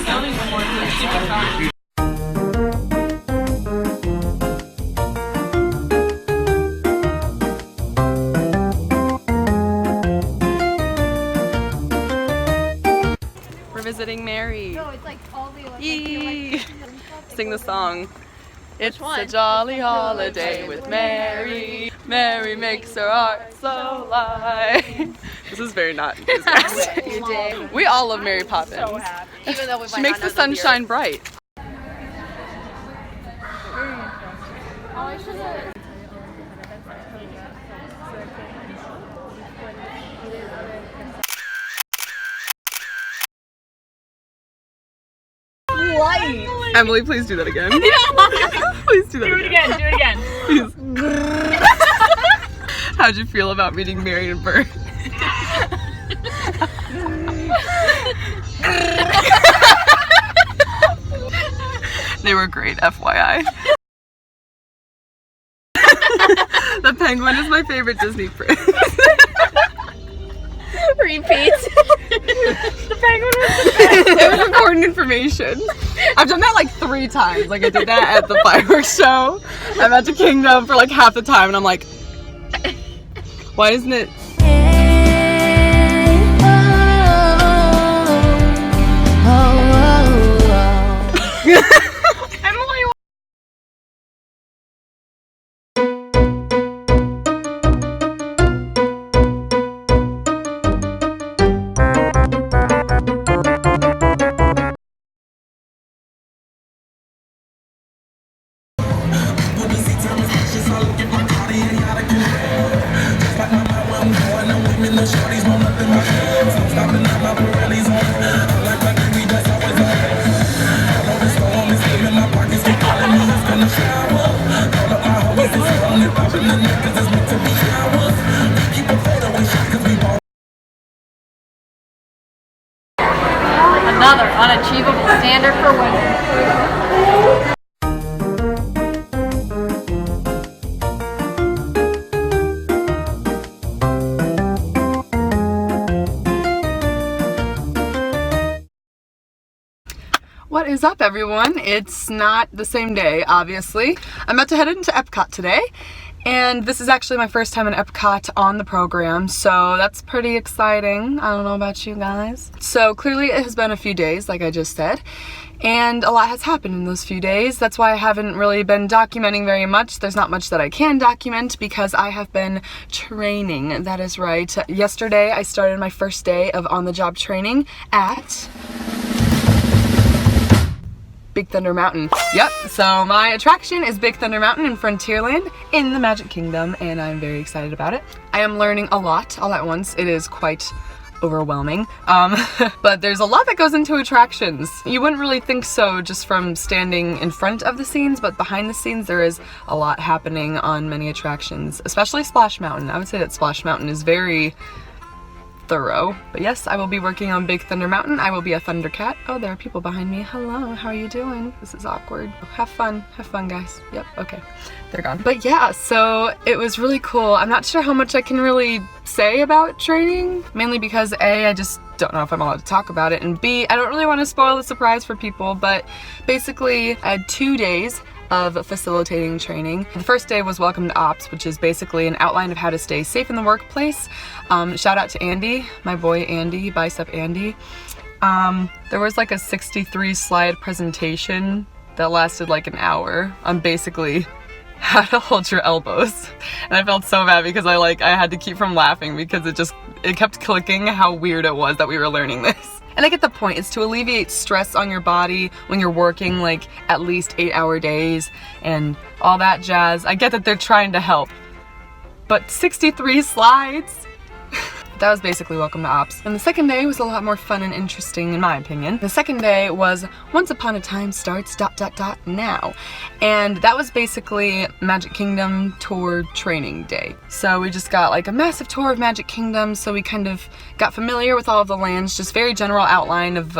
sounding before it's super fun. We're visiting Mary. No, it's like all the way. Yee! Sing the song. It's a jolly holiday with Mary. Mary makes her heart so light. This is very not enthusiastic. You did. We all love Mary Poppins. So happy. Even though we She makes the sun shine bright. Light. Emily, please do that again. Please do that again. Do it again. Please. How'd you feel about meeting Mary and Bert? They were great, FYI. The penguin is my favorite Disney prince. Repeat. The penguin was the best. It was important information. I've done that like 3 times. Like I did that at the fireworks show. I'm at the Kingdom for like half the time and I'm like, why isn't it? Another unachievable standard for women. What is up, everyone? It's not the same day, obviously. I'm about to head into Epcot today, and this is actually my first time in Epcot on the program, so that's pretty exciting. I don't know about you guys. So clearly it has been a few days, like I just said, and a lot has happened in those few days. That's why I haven't really been documenting very much. There's not much that I can document because I have been training. That is right. Yesterday I started my first day of on-the-job training at Big Thunder Mountain. Yep, so my attraction is Big Thunder Mountain in Frontierland in the Magic Kingdom, and I'm very excited about it. I am learning a lot all at once. It is quite overwhelming, but there's a lot that goes into attractions. You wouldn't really think so just from standing in front of the scenes, but behind the scenes there is a lot happening on many attractions, especially Splash Mountain. I would say that Splash Mountain is very thorough. But yes, I will be working on Big Thunder Mountain. I will be a Thundercat. Oh, there are people behind me. Hello, how are you doing? This is awkward. Have fun, guys. Yep, okay, they're gone. But yeah, so it was really cool. I'm not sure how much I can really say about training, mainly because A, I just don't know if I'm allowed to talk about it, and B, I don't really want to spoil the surprise for people, but basically I had 2 days of facilitating training. The first day was Welcome to Ops, which is basically an outline of how to stay safe in the workplace. Shout out to Andy, my boy Andy, Bicep Andy. There was like a 63 slide presentation that lasted like an hour on basically how to hold your elbows. And I felt so bad because I had to keep from laughing because it kept clicking how weird it was that we were learning this. And I get the point. It's to alleviate stress on your body when you're working like at least 8-hour days and all that jazz. I get that they're trying to help, but 63 slides? That was basically Welcome to Ops. And the second day was a lot more fun and interesting in my opinion. The second day was Once Upon a Time Starts ... Now. And that was basically Magic Kingdom tour training day. So we just got like a massive tour of Magic Kingdom, so we kind of got familiar with all of the lands, just very general outline of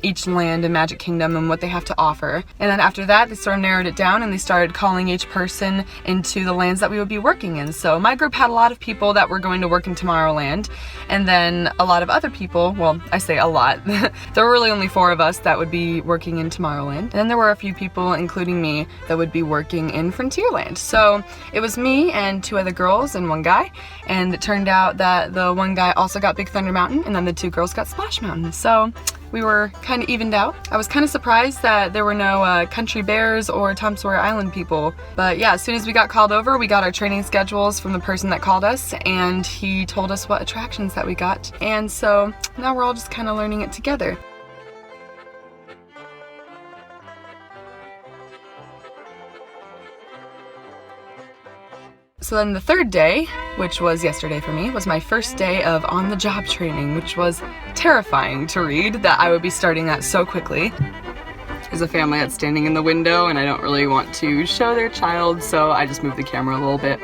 each land in Magic Kingdom and what they have to offer. And then after that, they sort of narrowed it down and they started calling each person into the lands that we would be working in. So my group had a lot of people that were going to work in Tomorrowland. and then a lot of other people, well, I say a lot, there were really only 4 of us that would be working in Tomorrowland, and then there were a few people, including me, that would be working in Frontierland. So it was me and 2 other girls and 1 guy, and it turned out that the 1 guy also got Big Thunder Mountain, and then the 2 girls got Splash Mountain. So we were kind of evened out. I was kind of surprised that there were no Country Bears or Tom Sawyer Island people. But yeah, as soon as we got called over, we got our training schedules from the person that called us, and he told us what attractions that we got. And so now we're all just kind of learning it together. So then the 3rd day, which was yesterday for me, was my first day of on-the-job training, which was terrifying to read that I would be starting that so quickly. There's a family that's standing in the window and I don't really want to show their child, so I just moved the camera a little bit.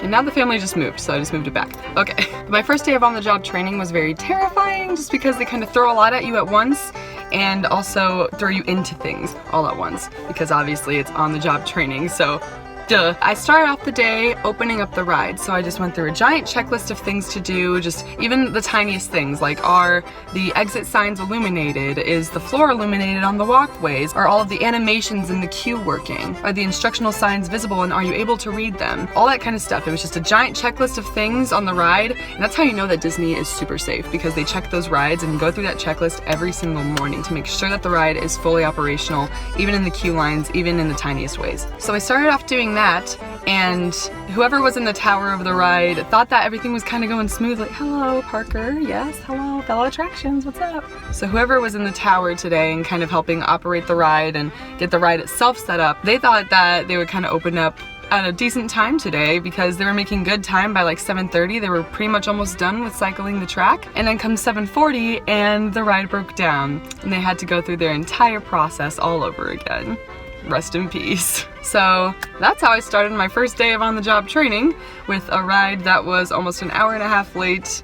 And now the family just moved, so I just moved it back. Okay, my first day of on-the-job training was very terrifying just because they kind of throw a lot at you at once and also throw you into things all at once because obviously it's on-the-job training, so duh. I started off the day opening up the ride, so I just went through a giant checklist of things to do, just even the tiniest things, like are the exit signs illuminated? Is the floor illuminated on the walkways? Are all of the animations in the queue working? Are the instructional signs visible and are you able to read them? All that kind of stuff. It was just a giant checklist of things on the ride, and that's how you know that Disney is super safe, because they check those rides and go through that checklist every single morning to make sure that the ride is fully operational, even in the queue lines, even in the tiniest ways. So I started off doing that, and whoever was in the tower of the ride thought that everything was kind of going smoothly. Hello, Parker. Yes, hello, fellow attractions, what's up? So whoever was in the tower today and kind of helping operate the ride and get the ride itself set up, they thought that they would kind of open up at a decent time today because they were making good time by like 7:30. They were pretty much almost done with cycling the track, and then comes 7:40 and the ride broke down and they had to go through their entire process all over again. Rest in peace. So that's how I started my first day of on-the-job training, with a ride that was almost an hour and a half late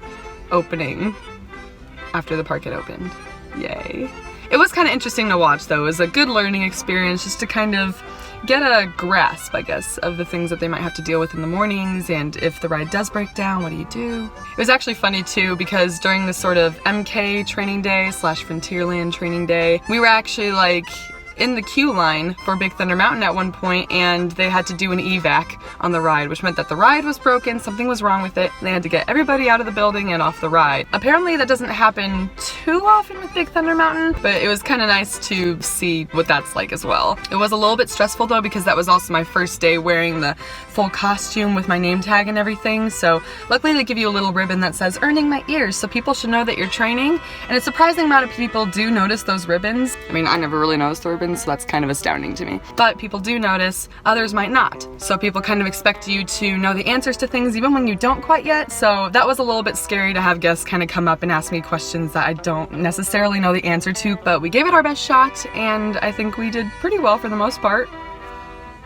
opening after the park had opened. Yay. It was kind of interesting to watch though. It was a good learning experience just to kind of get a grasp, I guess, of the things that they might have to deal with in the mornings, and if the ride does break down, what do you do? It was actually funny too, because during this sort of MK training day / Frontierland training day, we were actually like in the queue line for Big Thunder Mountain at one point, and they had to do an evac on the ride, which meant that the ride was broken, something was wrong with it, and they had to get everybody out of the building and off the ride. Apparently that doesn't happen too often with Big Thunder Mountain, but it was kind of nice to see what that's like as well. It was a little bit stressful though, because that was also my first day wearing the full costume with my name tag and everything, so luckily they give you a little ribbon that says "Earning My Ears," so people should know that you're training, and a surprising amount of people do notice those ribbons. I mean, I never really noticed the ribbons, so that's kind of astounding to me. But people do notice, others might not. So people kind of expect you to know the answers to things even when you don't quite yet, so that was a little bit scary to have guests kind of come up and ask me questions that I don't necessarily know the answer to, but we gave it our best shot, and I think we did pretty well for the most part.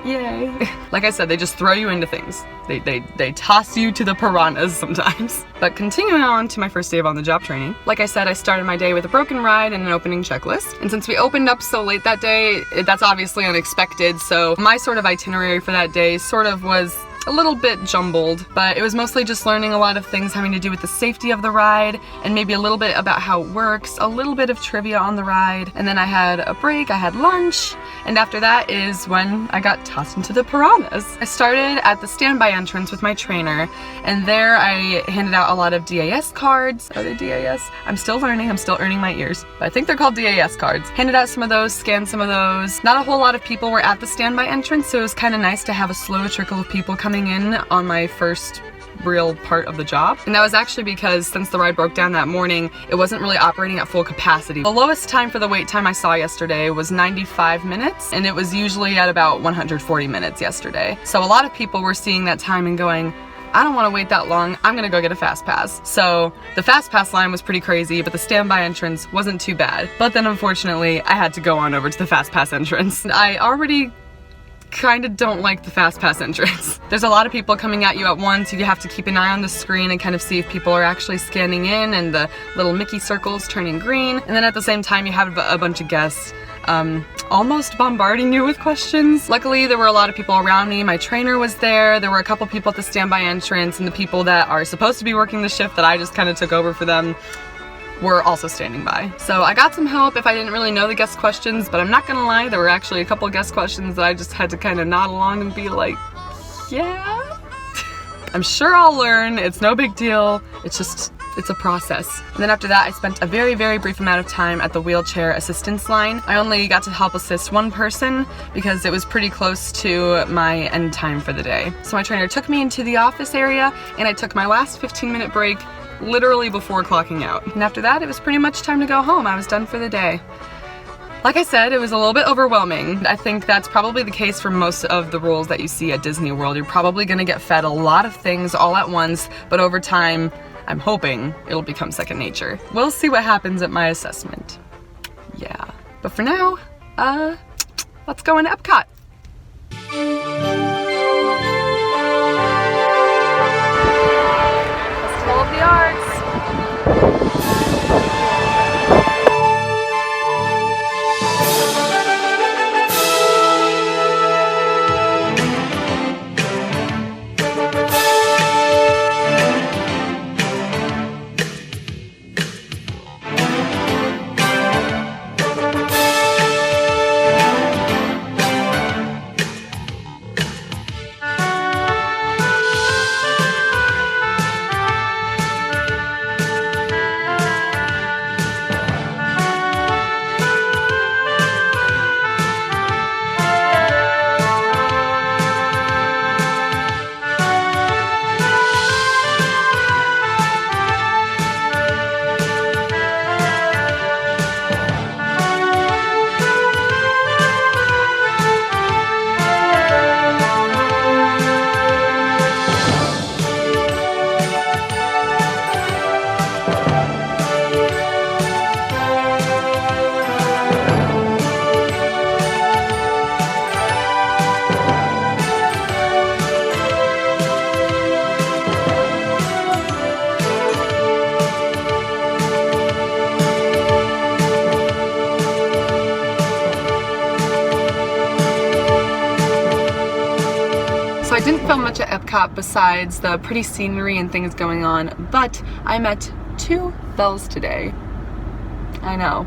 Yay. Like I said, they just throw you into things. They toss you to the piranhas sometimes. But continuing on to my first day of on-the-job training, like I said, I started my day with a broken ride and an opening checklist. And since we opened up so late that day, that's obviously unexpected, so my sort of itinerary for that day sort of was a little bit jumbled, but it was mostly just learning a lot of things having to do with the safety of the ride, and maybe a little bit about how it works, a little bit of trivia on the ride, and then I had a break, I had lunch, and after that is when I got tossed into the piranhas. I started at the standby entrance with my trainer, and there I handed out a lot of DAS cards. Are they DAS? I'm still learning, I'm still earning my ears, but I think they're called DAS cards. Handed out some of those, scanned some of those. Not a whole lot of people were at the standby entrance, so it was kind of nice to have a slow trickle of people coming in on my first real part of the job. And that was actually because since the ride broke down that morning, it wasn't really operating at full capacity. The lowest time for the wait time I saw yesterday was 95 minutes, and it was usually at about 140 minutes yesterday. So a lot of people were seeing that time and going, I don't want to wait that long, I'm gonna go get a fast pass. So the fast pass line was pretty crazy, but the standby entrance wasn't too bad. But then unfortunately, I had to go on over to the fast pass entrance. I already kind of don't like the fast pass entrance. There's a lot of people coming at you at once. You have to keep an eye on the screen and kind of see if people are actually scanning in and the little Mickey circles turning green. And then at the same time you have a bunch of guests almost bombarding you with questions. Luckily, there were a lot of people around me. My trainer was there. There were a couple people at the standby entrance, and the people that are supposed to be working the shift that I just kind of took over for them were also standing by. So I got some help if I didn't really know the guest questions, but I'm not gonna lie, there were actually a couple of guest questions that I just had to kind of nod along and be like, yeah. I'm sure I'll learn. It's no big deal. It's a process. And then after that, I spent a very, very brief amount of time at the wheelchair assistance line. I only got to help assist one person because it was pretty close to my end time for the day. So my trainer took me into the office area, and I took my last 15-minute break literally before clocking out. And after that, it was pretty much time to go home. I was done for the day. Like I said, it was a little bit overwhelming. I think that's probably the case for most of the roles that you see at Disney World. You're probably gonna get fed a lot of things all at once, but over time, I'm hoping it'll become second nature. We'll see what happens at my assessment. Yeah. But for now, let's go into Epcot. Festival of the Arts. So I didn't film much at Epcot besides the pretty scenery and things going on, but I met two Belles today. I know.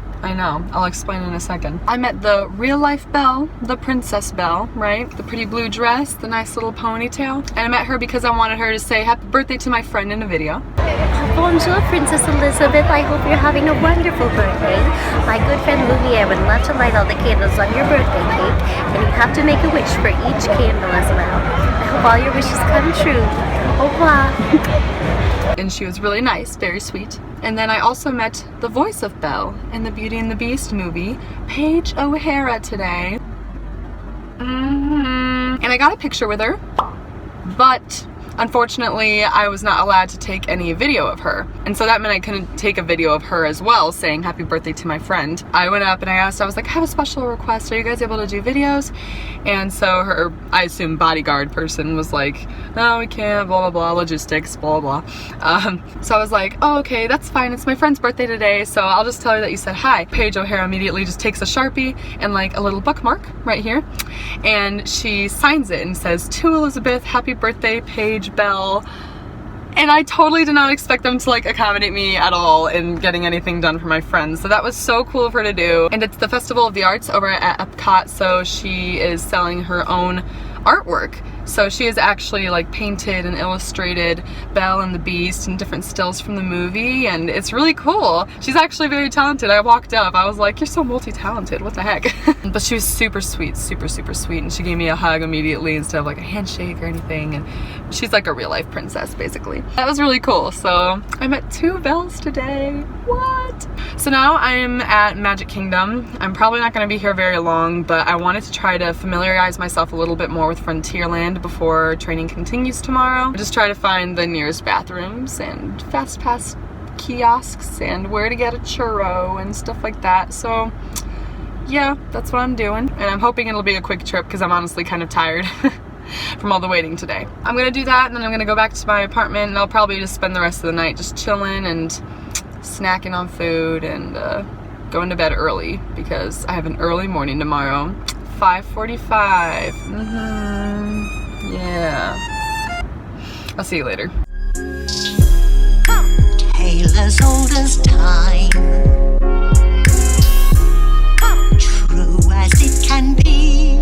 I'll explain in a second. I met the real life Belle, the Princess Belle, right? The pretty blue dress, the nice little ponytail. And I met her because I wanted her to say happy birthday to my friend in a video. Bonjour, Princess Elizabeth. I hope you're having a wonderful birthday. My good friend Lumiere would love to light all the candles on your birthday cake, and you have to make a wish for each candle as well. I hope all your wishes come true. Au revoir. And she was really nice, very sweet. And then I also met the voice of Belle in the Beauty and the Beast movie, PAIGE O'HARA, today. And I got a picture with her, but unfortunately, I was not allowed to take any video of her. And so that meant I couldn't take a video of her as well, saying happy birthday to my friend. I went up and I asked, I was like, I have a special request. Are you guys able to do videos? And so her, I assume, bodyguard person was like, no, we can't, blah, blah, blah, logistics, blah, blah. So I was like, oh, okay, that's fine. It's my friend's birthday today, so I'll just tell her that you said hi. PAIGE O'HARA immediately just takes a Sharpie and like a little bookmark right here, and she signs it and says, to Elizabeth, happy birthday, PAIGE Belle. And I totally did not expect them to like accommodate me at all in getting anything done for my friends. So that was so cool of her to do. And it's the Festival of the Arts over at Epcot, so she is selling her own artwork. So she has actually like painted and illustrated Belle and the Beast and different stills from the movie, and it's really cool. She's actually very talented. I walked up, I was like, you're so multi-talented, what the heck? But she was super sweet, super sweet, and she gave me a hug immediately instead of like a handshake or anything, and she's like a real life princess basically. That was really cool. So I met two Belles today. What? So now I'm at Magic Kingdom. I'm probably not going to be here very long, but I wanted to try to familiarize myself a little bit more with Frontierland before training continues tomorrow. Just try to find the nearest bathrooms and fast pass kiosks and where to get a churro and stuff like that. So yeah, that's what I'm doing, and I'm hoping it'll be a quick trip because I'm honestly kind of tired from all the waiting today. I'm gonna do that, and then I'm gonna go back to my apartment, and I'll probably just spend the rest of the night just chilling and snacking on food and going to bed early because I have an early morning tomorrow. 5:45. Yeah. I'll see you later. Tale as old as time, true as it can be.